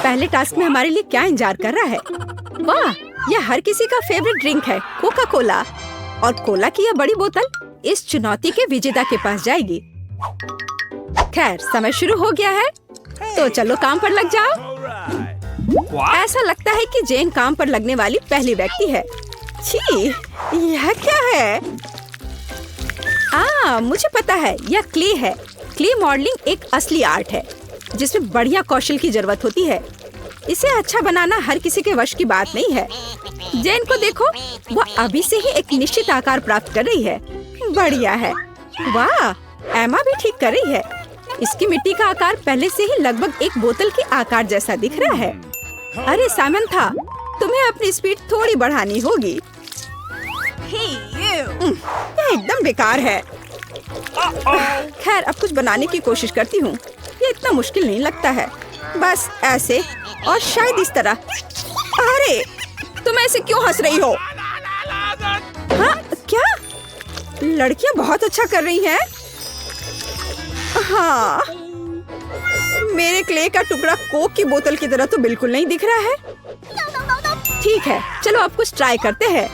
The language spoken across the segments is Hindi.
पहले टास्क में हमारे लिए क्या इंतजार कर रहा है? वाह, यह हर किसी का फेवरेट ड्रिंक है, कोका कोला। और कोला की यह बड़ी बोतल इस चुनौती के विजेता के पास जाएगी। खैर, समय शुरू हो गया है, तो चलो काम पर लग जाओ। ऐसा लगता है कि जेन काम पर लगने वाली पहली व्यक्ति है। छी, यह क्या है? मुझे पता है, यह क्ले है। क्ले मॉडलिंग एक असली आर्ट है जिसमें बढ़िया कौशल की जरूरत होती है। इसे अच्छा बनाना हर किसी के वश की बात नहीं है। जेन को देखो, वह अभी से ही एक निश्चित आकार प्राप्त कर रही है। बढ़िया है। वाह, एमा भी ठीक कर रही है। इसकी मिट्टी का आकार पहले से ही लगभग एक बोतल के आकार जैसा दिख रहा है। अरे सामंथा, तुम्हें अपनी स्पीड थोड़ी बढ़ानी होगी। यह एकदम बेकार है। खैर, अब कुछ बनाने की कोशिश करती हूँ। ये इतना मुश्किल नहीं लगता है। बस ऐसे और शायद इस तरह। अरे, तुम ऐसे क्यों हंस रही हो? हाँ, क्या? लड़कियाँ बहुत अच्छा कर रही हैं। हाँ, मेरे क्ले का टुकड़ा कोक की बोतल की तरह तो बिल्कुल नहीं दिख रहा है। ठीक है, चलो अब कुछ ट्राई करते हैं।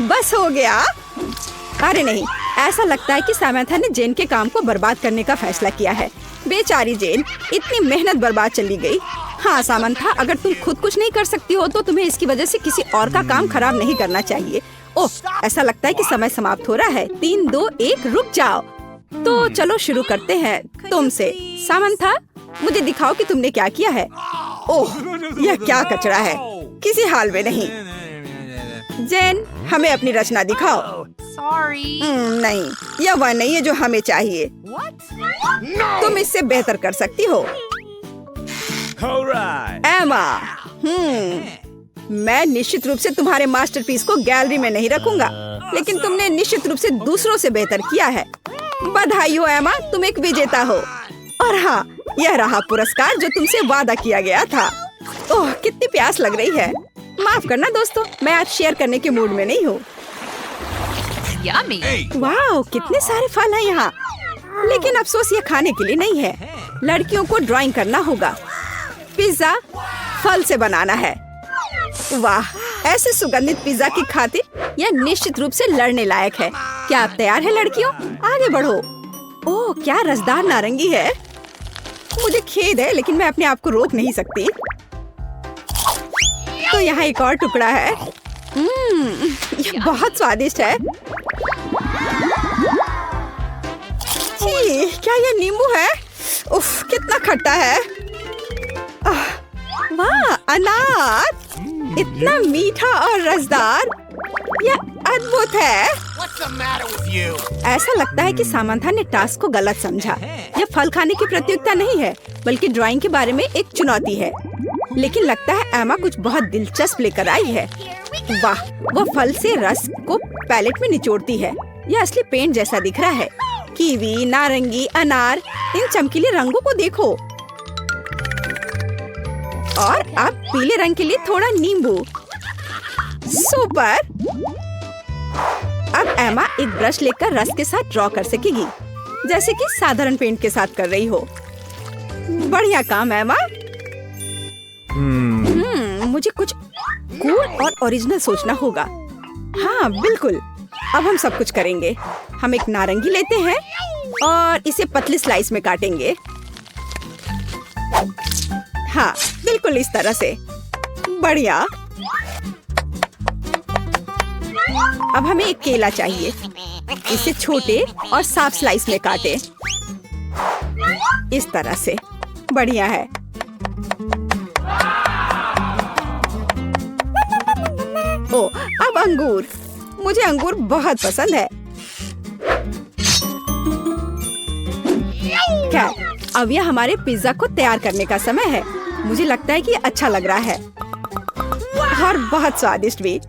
बस हो गया। अरे नहीं, ऐसा लगता है कि सामंथा ने जेन के काम को बर्बाद करने का फैसला किया है। बेचारी जेन, इतनी मेहनत बर्बाद चली गई। हाँ सामंथा, अगर तुम खुद कुछ नहीं कर सकती हो तो तुम्हें इसकी वजह से किसी और का काम खराब नहीं करना चाहिए। ओह, ऐसा लगता है कि समय समाप्त हो रहा है। 3, 2, 1, रुक जाओ। तो चलो शुरू करते हैं तुमसे। सामंथा, मुझे दिखाओ कि तुमने क्या किया है। ओह, यह क्या कचरा है, किसी हाल में नहीं। जेन, हमें अपनी रचना दिखाओ। नहीं, यह वह नहीं है जो हमें चाहिए। तुम इससे बेहतर कर सकती हो। एमा, मैं निश्चित रूप से तुम्हारे मास्टरपीस को गैलरी में नहीं रखूंगा, लेकिन तुमने निश्चित रूप से दूसरों से बेहतर किया है। बधाई हो एमा, तुम एक विजेता हो। और हाँ, यह रहा पुरस्कार जो तुमसे वादा किया गया था। ओह, कितनी प्यास लग रही है। माफ करना दोस्तों, मैं आज शेयर करने के मूड में नहीं हूँ। वाह, कितने सारे फल हैं यहाँ। लेकिन अफसोस ये खाने के लिए नहीं है। लड़कियों को ड्राइंग करना होगा। पिज्जा फल से बनाना है। वाह, ऐसे सुगंधित पिज्जा की खातिर यह निश्चित रूप से लड़ने लायक है। क्या आप तैयार हैं लड़कियों? आगे बढ़ो। ओह, क्या रसदार नारंगी है। मुझे खेद है, लेकिन मैं अपने आप को रोक नहीं सकती। तो यहाँ एक और टुकड़ा है। ये बहुत स्वादिष्ट है। क्या ये नींबू है? उफ, कितना खट्टा है। वाह, अनार, इतना मीठा और रसदार। यह अद्भुत है। ऐसा लगता है कि सामंथा ने टास्क को गलत समझा। यह फल खाने की प्रतियोगिता नहीं है, बल्कि ड्राइंग के बारे में एक चुनौती है। लेकिन लगता है एमा कुछ बहुत दिलचस्प लेकर आई है। वाह, वो फल से रस को पैलेट में निचोड़ती है। यह असली पेंट जैसा दिख रहा है। कीवी, नारंगी, अनार, इन चमकीले रंगों को देखो। और अब पीले रंग के लिए थोड़ा नींबू। सुपर। अब एमा एक ब्रश लेकर रस के साथ ड्रॉ कर सकेगी, जैसे कि साधारण पेंट के साथ कर रही हो। बढ़िया काम एमा। मुझे कुछ कूल और ओरिजिनल सोचना होगा। हाँ बिल्कुल, अब हम सब कुछ करेंगे। हम एक नारंगी लेते हैं और इसे पतली स्लाइस में काटेंगे। हाँ, बिल्कुल इस तरह से। बढ़िया। अब हमें एक केला चाहिए। इसे छोटे और साफ स्लाइस में काटे, इस तरह से। बढ़िया है। ओ, अब अंगूर। मुझे अंगूर बहुत पसंद है। खैर, अब यह हमारे पिज्जा को तैयार करने का समय है। मुझे लगता है कि ये अच्छा लग रहा है और बहुत स्वादिष्ट भी।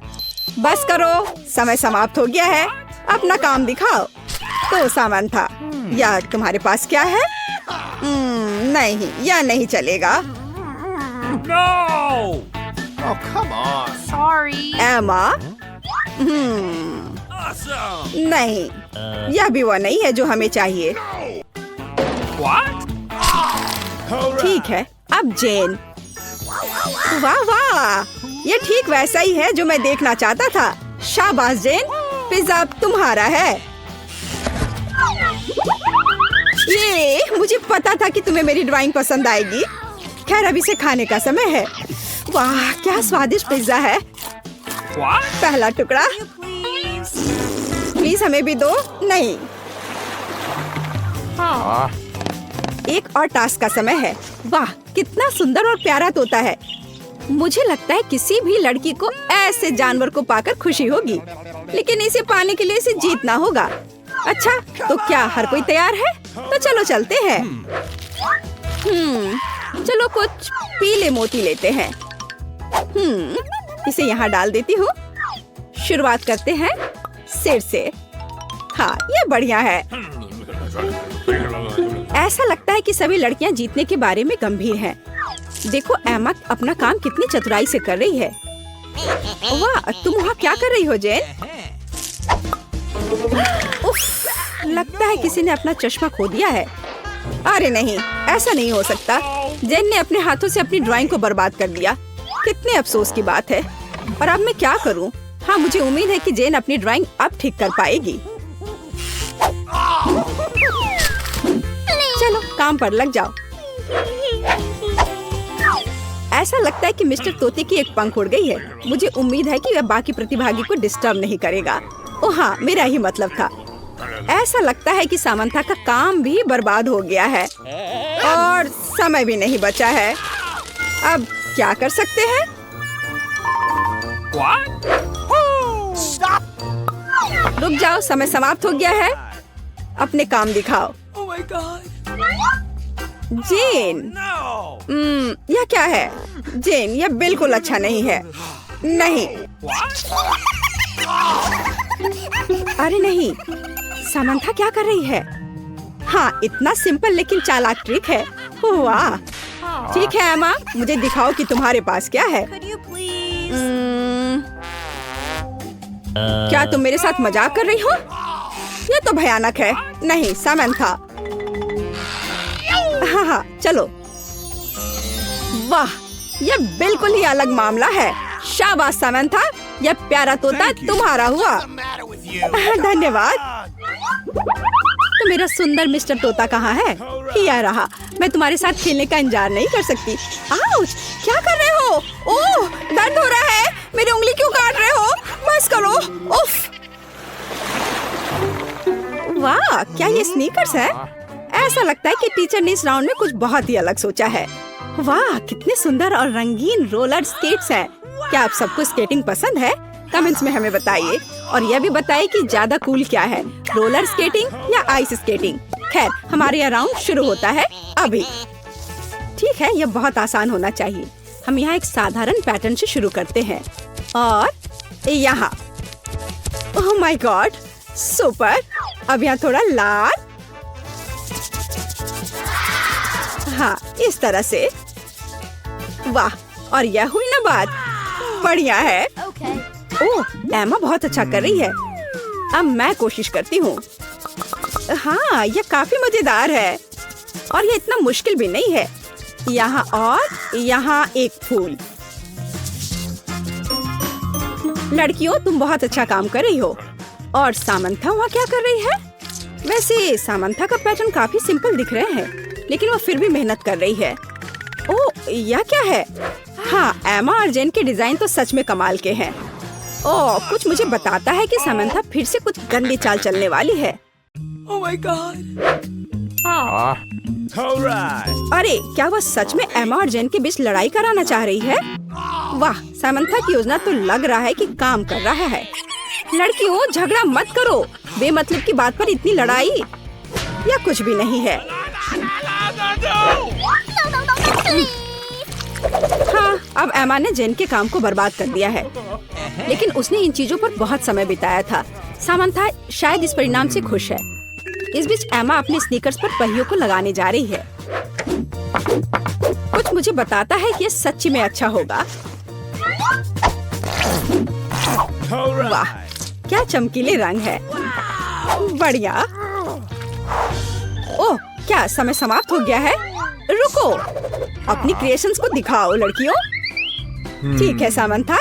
बस करो, समय समाप्त हो गया है। अपना काम दिखाओ। तो सामंथा, या तुम्हारे पास क्या है? नहीं, यह नहीं चलेगा। Oh, come on. Sorry. एमा, नहीं, यह भी वो नहीं है जो हमें चाहिए। ठीक है, अब जेन। वाह वाह, ये ठीक वैसा ही है जो मैं देखना चाहता था। शाबाश जेन, पिज्जा अब तुम्हारा है। ये मुझे पता था कि तुम्हें मेरी ड्राइंग पसंद आएगी। खैर अब इसे खाने का समय है। वाह क्या स्वादिष्ट पिज्जा है। पहला टुकड़ा, प्लीज हमें भी दो। नहीं, एक और टास्क का समय है। वाह कितना सुंदर और प्यारा तोता है। मुझे लगता है किसी भी लड़की को ऐसे जानवर को पाकर खुशी होगी, लेकिन इसे पाने के लिए इसे जीतना होगा। अच्छा तो क्या हर कोई तैयार है? तो चलो चलते हैं। चलो कुछ पीले मोती लेते हैं। इसे यहाँ डाल देती हूँ। शुरुआत करते हैं सिर से। हाँ ये बढ़िया है। ऐसा लगता है कि सभी लड़कियाँ जीतने के बारे में गंभीर हैं। देखो एमा अपना काम कितनी चतुराई से कर रही है। वाह तुम वहाँ क्या कर रही हो जेन? उफ, लगता है किसी ने अपना चश्मा खो दिया है। अरे नहीं, ऐसा नहीं हो सकता। जेन ने अपने हाथों से अपनी ड्राइंग को बर्बाद कर दिया। कितने अफसोस की बात है। और अब मैं क्या करूं? हाँ मुझे उम्मीद है कि जेन अपनी ड्राइंग अब ठीक कर पाएगी। चलो काम पर लग जाओ। ऐसा लगता है कि मिस्टर तोते की एक पंख उड़ गई है। मुझे उम्मीद है कि वह बाकी प्रतिभागी को डिस्टर्ब नहीं करेगा। ओह हाँ मेरा ही मतलब था। ऐसा लगता है कि सामंथा का काम भी बर्बाद हो गया है और समय भी नहीं बचा है। अब क्या कर सकते हैं? रुक जाओ, समय समाप्त हो गया है। अपने काम दिखाओ। जेन, यह क्या है? जेन यह बिल्कुल अच्छा नहीं है। नहीं, अरे नहीं, सामंथा क्या कर रही है? हाँ इतना सिंपल लेकिन चालाक ट्रिक है। वाह ठीक है एमा, मुझे दिखाओ कि तुम्हारे पास क्या है। क्या तुम मेरे साथ मजाक कर रही हो? यह तो भयानक है। नहीं सामंथा। हाँ हाँ चलो। वाह यह बिल्कुल ही अलग मामला है। शाबाश सामंथा, यह प्यारा तोता तुम्हारा हुआ। धन्यवाद। तो मेरा सुंदर मिस्टर तोता कहाँ है? यह रहा। मैं तुम्हारे साथ खेलने का इंतजार नहीं कर सकती। आउच, क्या कर रहे हो? ओह दर्द हो रहा है। मेरी उंगली क्यों काट रहे हो? बस करो। उफ। वाह क्या ये स्नीकर्स है? ऐसा लगता है कि टीचर ने इस राउंड में कुछ बहुत ही अलग सोचा है। वाह कितने सुंदर और रंगीन रोलर स्केट्स हैं। क्या आप सबको स्केटिंग पसंद है? कमेंट्स में हमें बताइए और यह भी बताइए कि ज्यादा कूल क्या है, रोलर स्केटिंग या आइस स्केटिंग। खैर हमारे यहाँ राउंड शुरू होता है अभी। ठीक है, यह बहुत आसान होना चाहिए। हम यहाँ एक साधारण पैटर्न से शुरू करते हैं और यहाँ। Oh my God, super. अब यहाँ थोड़ा लाल। हाँ इस तरह से। वाह, और यह हुई ना बात। बढ़िया है। ओह एमा बहुत अच्छा कर रही है। अब मैं कोशिश करती हूँ। हाँ यह काफी मजेदार है और यह इतना मुश्किल भी नहीं है। यहाँ और यहाँ एक फूल। लड़कियों तुम बहुत अच्छा काम कर रही हो। और सामंथा वहाँ क्या कर रही है? वैसे सामंथा का पैटर्न काफी सिंपल दिख रहे हैं, लेकिन वो फिर भी मेहनत कर रही है। ओह यह क्या है? हाँ एमा और जेन के डिजाइन तो सच में कमाल के हैं। ओह कुछ मुझे बताता है कि सामंथा फिर से कुछ गंदी चाल चलने वाली है। Oh my God! अरे क्या वह सच में एमा और जेन के बीच लड़ाई कराना चाह रही है? वाह सामंथा की योजना तो लग रहा है कि काम कर रहा है। लड़कियों झगड़ा मत करो। बेमतलब की बात पर इतनी लड़ाई या कुछ भी नहीं है। हाँ अब एमा ने जेन के काम को बर्बाद कर दिया है, लेकिन उसने इन चीजों पर बहुत समय बिताया था। सामंथा शायद इस परिणाम से खुश है। इस बीच एमा अपने स्नीकर्स पर पहियों को लगाने जा रही है। कुछ मुझे बताता है कि ये सच्ची में अच्छा होगा। वाह क्या चमकीले रंग है। बढ़िया। ओह, क्या समय समाप्त हो गया है? रुको, अपनी क्रिएशंस को दिखाओ लड़कियों। ठीक है सामंथा।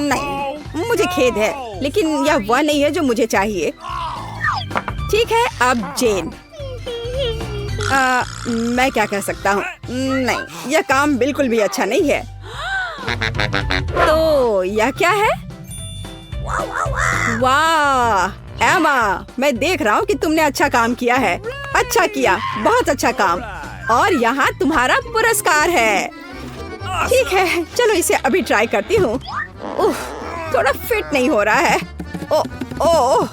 नहीं, मुझे खेद है, लेकिन यह वह नहीं है जो मुझे चाहिए। ठीक है, अब जेन। मैं क्या कह सकता हूँ? नहीं, यह काम बिल्कुल भी अच्छा नहीं है। तो यह क्या है? वाह एमा, मैं देख रहा हूँ कि तुमने अच्छा काम किया है। अच्छा किया, बहुत अच्छा काम। और यहाँ तुम्हारा पुरस्कार है। ठीक है, चलो इसे अभी ट्राई करती हूँ। थोड़ा फिट नहीं हो रहा है। ओह,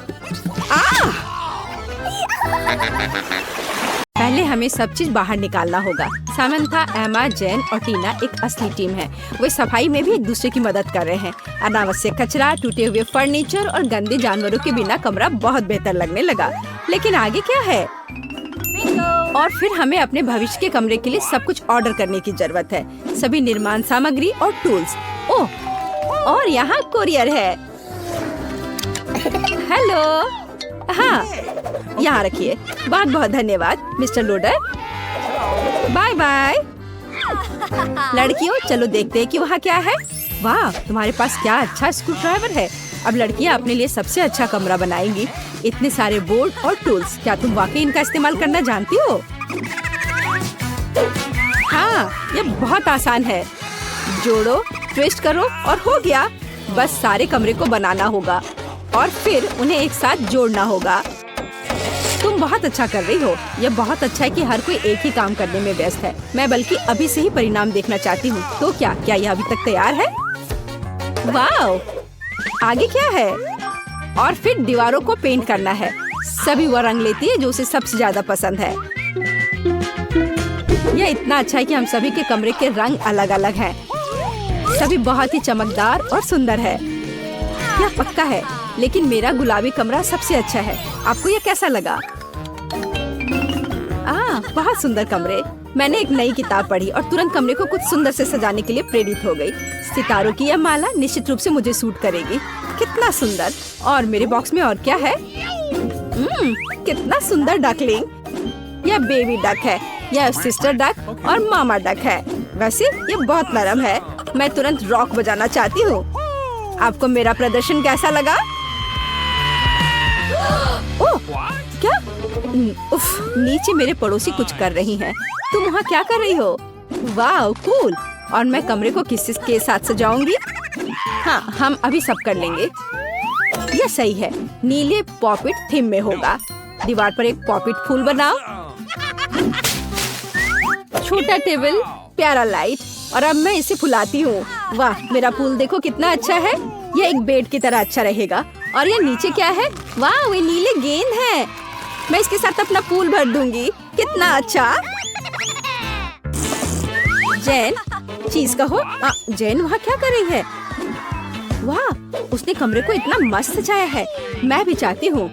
पहले हमें सब चीज बाहर निकालना होगा। सामंथा, एमा, जेन और टीना एक असली टीम है। वे सफाई में भी एक दूसरे की मदद कर रहे हैं। अनावश्यक कचरा, टूटे हुए फर्नीचर और गंदे जानवरों के बिना कमरा बहुत बेहतर लगने लगा। लेकिन आगे क्या है? और फिर हमें अपने भविष्य के कमरे के लिए सब कुछ ऑर्डर करने की जरूरत है। सभी निर्माण सामग्री और टूल्स। ओह, और यहाँ कोरियर है। हेलो। हाँ, यहाँ रखिए। बहुत बहुत धन्यवाद मिस्टर लोडर। Bye bye. लड़कियों, चलो देखते हैं कि वहाँ क्या है। वाह, तुम्हारे पास क्या अच्छा स्क्रू ड्राइवर है। अब लड़कियाँ अपने लिए सबसे अच्छा कमरा बनाएंगी। इतने सारे बोर्ड और टूल्स, क्या तुम वाकई इनका इस्तेमाल करना जानती हो? हाँ, ये बहुत आसान है। जोड़ो, ट्विस्ट करो और हो गया। बस सारे कमरे को बनाना होगा और फिर उन्हें एक साथ जोड़ना होगा। तुम बहुत अच्छा कर रही हो। यह बहुत अच्छा है कि हर कोई एक ही काम करने में व्यस्त है। मैं बल्कि अभी से ही परिणाम देखना चाहती हूँ। तो क्या यह अभी तक तैयार है? वाह, आगे क्या है? और फिर दीवारों को पेंट करना है। सभी वह रंग लेती है जो उसे सबसे ज्यादा पसंद है। यह इतना अच्छा है कि हम सभी के कमरे के रंग अलग अलग हैं। सभी बहुत ही चमकदार और सुंदर है। यह पक्का है, लेकिन मेरा गुलाबी कमरा सबसे अच्छा है। आपको यह कैसा लगा? बहुत सुंदर कमरे। मैंने एक नई किताब पढ़ी और तुरंत कमरे को कुछ सुंदर से सजाने के लिए प्रेरित हो गई। सितारों की यह माला निश्चित रूप से मुझे सूट करेगी। कितना सुंदर। और मेरे बॉक्स में और क्या है? कितना सुंदर डकलिंग। यह बेबी डक है, यह सिस्टर डक और मामा डक है। वैसे ये बहुत नरम है। मैं तुरंत रॉक बजाना चाहती हूँ। आपको मेरा प्रदर्शन कैसा लगा? ओह, क्या? उफ, नीचे मेरे पड़ोसी कुछ कर रही हैं। तुम वहाँ क्या कर रही हो? वाह, कूल। और मैं कमरे को किसके साथ सजाऊंगी? हाँ, हम अभी सब कर लेंगे। यह सही है। नीले पॉपिट थीम में होगा। दीवार पर एक पॉपिट फूल बनाओ। छोटा टेबल, प्यारा लाइट। और अब मैं इसे फुलाती हूँ। वाह, मेरा फूल देखो कितना अच्छा है। यह एक बेड की तरह अच्छा रहेगा। और यह नीचे क्या है? वाह, वे नीले गेंद हैं। मैं इसके साथ अपना पूल भर दूंगी। कितना अच्छा। जैन, चीज कहो। जैन वहाँ क्या कर रही है? वाह, उसने कमरे को इतना मस्त सजाया है। मैं भी चाहती हूँ।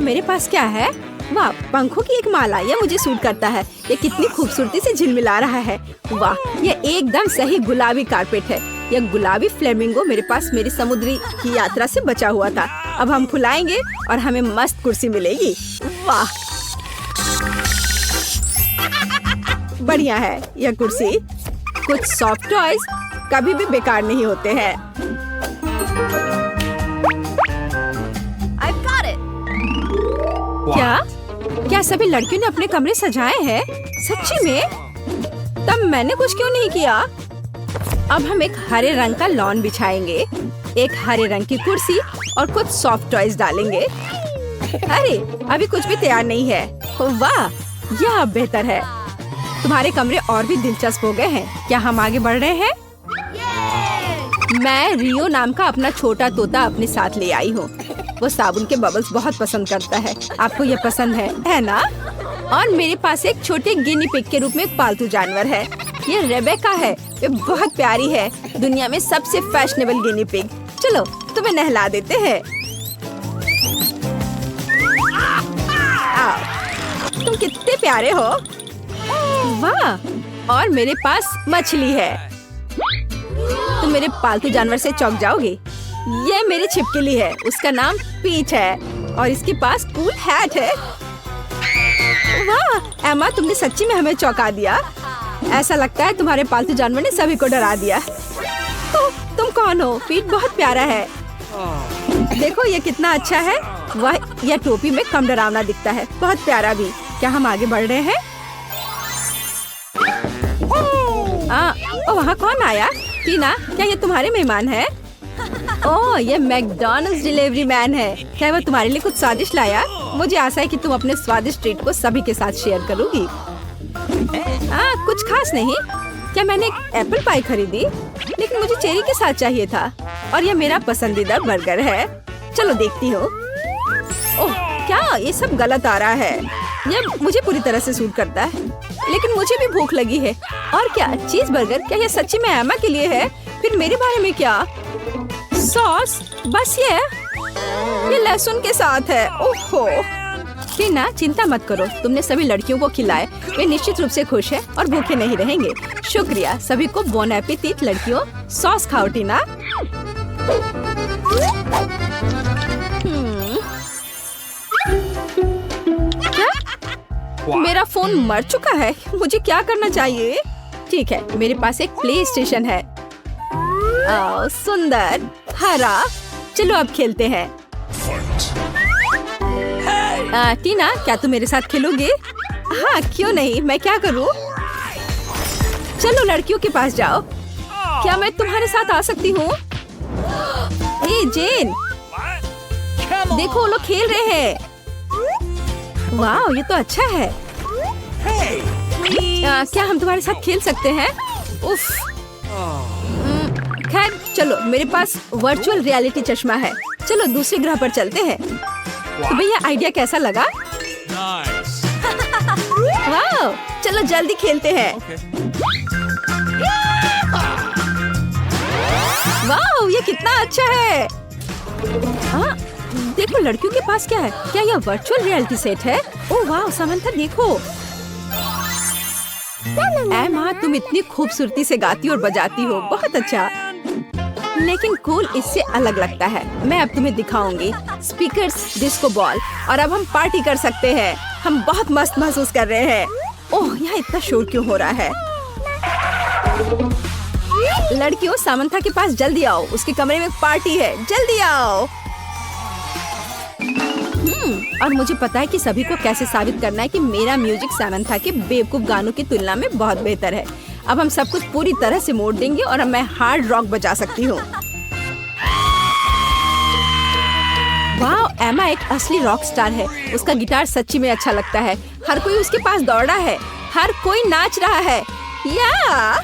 मेरे पास क्या है? वाह, पंखों की एक माला। यह मुझे सूट करता है। यह कितनी खूबसूरती से झिलमिला रहा है। वाह, यह एकदम सही गुलाबी कारपेट है। यह गुलाबी फ्लेमिंगो मेरे पास मेरी समुद्री की यात्रा से बचा हुआ था। अब हम फुलाएंगे और हमें मस्त कुर्सी मिलेगी। वाह, बढ़िया है यह कुर्सी। कुछ सॉफ्ट टॉयज कभी भी बेकार नहीं होते हैं। I've got it. क्या सभी लड़कियों ने अपने कमरे सजाए हैं? सच्ची में? तब मैंने कुछ क्यों नहीं किया? अब हम एक हरे रंग का लॉन बिछाएंगे, एक हरे रंग की कुर्सी और कुछ सॉफ्ट टॉयज डालेंगे। अरे, अभी कुछ भी तैयार नहीं है। वाह, यह अब बेहतर है। तुम्हारे कमरे और भी दिलचस्प हो गए हैं। क्या हम आगे बढ़ रहे हैं? मैं रियो नाम का अपना छोटा तोता अपने साथ ले आई हूँ। वो साबुन के बबल्स बहुत पसंद करता है। आपको ये पसंद है ना? और मेरे पास एक छोटे गिनी पिग के रूप में एक पालतू जानवर है। ये रेबेका है। ये बहुत प्यारी है। दुनिया में सबसे फैशनेबल गिनी पिग। चलो तुम्हें नहला देते हैं। तुम कितने प्यारे हो। वाह, और मेरे पास मछली है। तुम मेरे पालतू जानवर से चौंक जाओगी। ये मेरी छिपकली है, उसका नाम पीच है और इसके पास कूल हैट है। वाह एमा, तुमने सच्ची में हमें चौंका दिया। ऐसा लगता है तुम्हारे पालतू जानवर ने सभी को डरा दिया। तो तुम कौन हो? पीट बहुत प्यारा है। देखो ये कितना अच्छा है। वह यह टोपी में कम डरावना दिखता है, बहुत प्यारा भी। क्या हम आगे बढ़ रहे हैं? वहाँ कौन आया? टीना, क्या ये तुम्हारे मेहमान है? ओह, ये मैकडॉनल्ड्स डिलीवरी मैन है। क्या वह तुम्हारे लिए कुछ स्वादिष्ट लाया? मुझे आशा है कि तुम अपने स्वादिष्ट ट्रीट को सभी के साथ शेयर करोगी। कुछ खास नहीं। क्या मैंने एक एप्पल पाई खरीदी, लेकिन मुझे चेरी के साथ चाहिए था। और यह मेरा पसंदीदा बर्गर है। चलो देखती हूँ। ओह, क्या ये सब गलत आ रहा है? यह मुझे पूरी तरह से सूट करता है, लेकिन मुझे भी भूख लगी है। और क्या चीज बर्गर? क्या यह सच्ची में एमा के लिए है? फिर मेरे बारे में क्या? सॉस? बस ये लहसुन के साथ है। ओहो टीना, चिंता मत करो, तुमने सभी लड़कियों को खिलाए। वे निश्चित रूप से खुश हैं और भूखे नहीं रहेंगे। शुक्रिया। सभी को बोन एपेटिट लड़कियों। सॉस खाओ टीना। क्या? मेरा फोन मर चुका है। मुझे क्या करना चाहिए? ठीक है, मेरे पास एक प्ले स्टेशन है। सुंदर हरा। चलो अब खेलते हैं। टीना, क्या तुम मेरे साथ खेलोगे? हाँ, क्यों नहीं। मैं क्या करूँ? चलो लड़कियों के पास जाओ। क्या मैं तुम्हारे साथ आ सकती हूँ? जेन, देखो वो लोग खेल रहे हैं। वाह, ये तो अच्छा है। क्या हम तुम्हारे साथ खेल सकते हैं? उफ। खैर चलो, मेरे पास वर्चुअल रियलिटी चश्मा है। चलो दूसरे ग्रह पर चलते हैं। तो भैया आइडिया कैसा लगा? वाह, चलो जल्दी खेलते हैं। वाह, ये कितना अच्छा है। देखो लड़कियों के पास क्या है। क्या यह वर्चुअल रियलिटी सेट है? ओह वाह समंथा, देखो। एमा, तुम इतनी खूबसूरती से गाती और बजाती हो। बहुत अच्छा, लेकिन कूल इससे अलग लगता है। मैं अब तुम्हें दिखाऊंगी। स्पीकर्स, डिस्को बॉल, और अब हम पार्टी कर सकते हैं। हम बहुत मस्त महसूस कर रहे हैं। ओह, यहाँ इतना शोर क्यों हो रहा है? लड़कियों, सामंथा के पास जल्दी आओ। उसके कमरे में पार्टी है, जल्दी आओ। और मुझे पता है कि सभी को कैसे साबित करना है कि मेरा म्यूजिक सामंथा के बेवकूफ गानों की तुलना में बहुत बेहतर है। अब हम सब कुछ पूरी तरह से मोड़ देंगे और अब मैं हार्ड रॉक बजा सकती हूँ। वाह, एमा एक असली रॉक स्टार है। उसका गिटार सच्ची में अच्छा लगता है। हर कोई उसके पास दौड़ा है। हर कोई नाच रहा है। या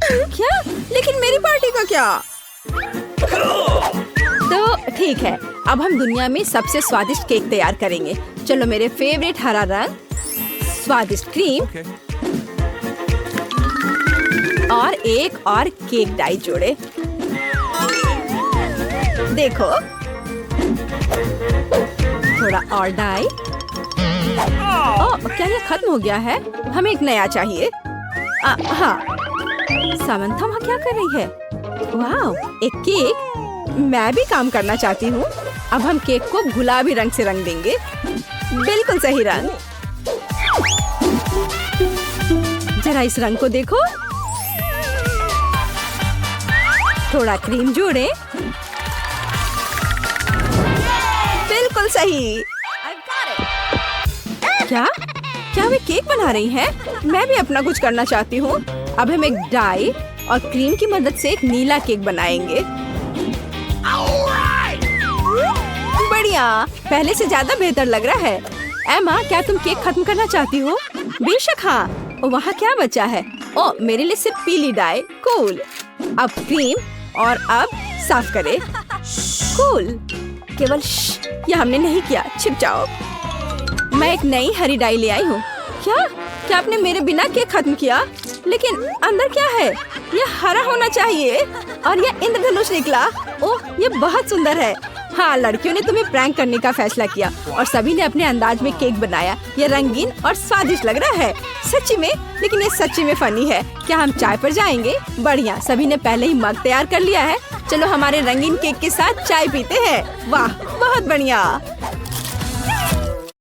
क्या? लेकिन मेरी पार्टी का क्या? तो ठीक है, अब हम दुनिया में सबसे स्वादिष्ट केक तैयार करेंगे। चलो, मेरे फेवरेट हरा रंग, स्वादिष्ट क्रीम और एक और केक डाई जोड़े। देखो, थोड़ा और डाई। ओह, क्या ये खत्म हो गया है? हमें एक नया चाहिए। हाँ, सामंथा वहाँ क्या कर रही है? वाह, एक केक। मैं भी काम करना चाहती हूँ। अब हम केक को गुलाबी रंग से रंग देंगे। बिल्कुल सही रंग। जरा इस रंग को देखो। थोड़ा क्रीम जोड़े। बिल्कुल सही। क्या? क्या वे केक बना रही हैं? मैं भी अपना कुछ करना चाहती हूँ। अब हम एक डाई और क्रीम की मदद से एक नीला केक बनाएंगे। बढ़िया, पहले से ज्यादा बेहतर लग रहा है। एमा, क्या तुम केक खत्म करना चाहती हो? बेशक हाँ। वहाँ क्या बचा है? ओ, मेरे लिए सिर्फ पीली डाई। कूल। अब क्रीम और अब साफ करें। कूल। केवल यह हमने नहीं किया। छिप जाओ। मैं एक नई हरी डाई ले आई हूँ। क्या आपने मेरे बिना केक खत्म किया? लेकिन अंदर क्या है? यह हरा होना चाहिए और यह इंद्रधनुष निकला। ओह, यह बहुत सुंदर है। हाँ, लड़कियों ने तुम्हें प्रैंक करने का फैसला किया और सभी ने अपने अंदाज में केक बनाया। यह रंगीन और स्वादिष्ट लग रहा है। सच्ची में, लेकिन ये सच्ची में फनी है। क्या हम चाय पर जाएंगे? बढ़िया, सभी ने पहले ही मग तैयार कर लिया है। चलो हमारे रंगीन केक के साथ चाय पीते हैं। वाह, बहुत बढ़िया।